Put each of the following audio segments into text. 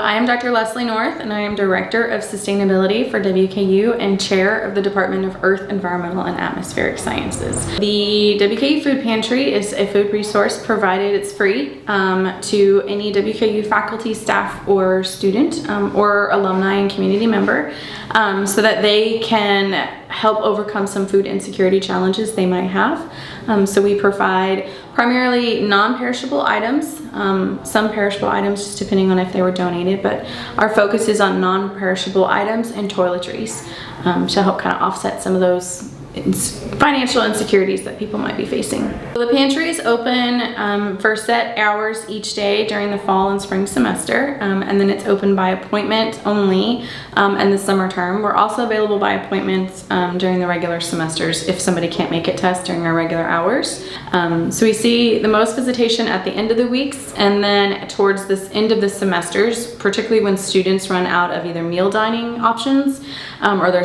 I am Dr. Leslie North, and I am Director of Sustainability for WKU and Chair of the Department of Earth, Environmental, and Atmospheric Sciences. The WKU Food Pantry is a food resource provided. It's free to any WKU faculty, staff, or student, or alumni and community member, so that they can help overcome some food insecurity challenges they might have. So we provide primarily non-perishable items, some perishable items just depending on if they were donated, but our focus is on non-perishable items and toiletries to help kind of offset some of those financial insecurities that people might be facing. The pantry is open for set hours each day during the fall and spring semester, and then it's open by appointment only in the summer term. We're also available by appointments during the regular semesters if somebody can't make it to us during our regular hours. So we see the most visitation at the end of the weeks, and then towards this end of the semesters, particularly when students run out of either meal dining options or their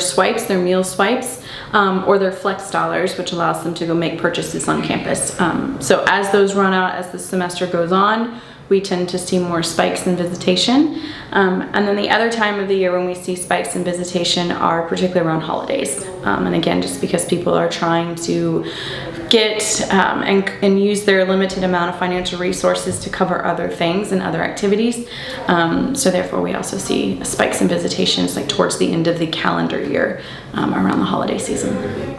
meal swipes, or their flex dollars, which allows them to go make purchases on campus. So as those run out as the semester goes on, we tend to see more spikes in visitation. And then the other time of the year when we see spikes in visitation are particularly around holidays. And again, just because people are trying to get and use their limited amount of financial resources to cover other things and other activities. So therefore we also see spikes in visitations like towards the end of the calendar year around the holiday season.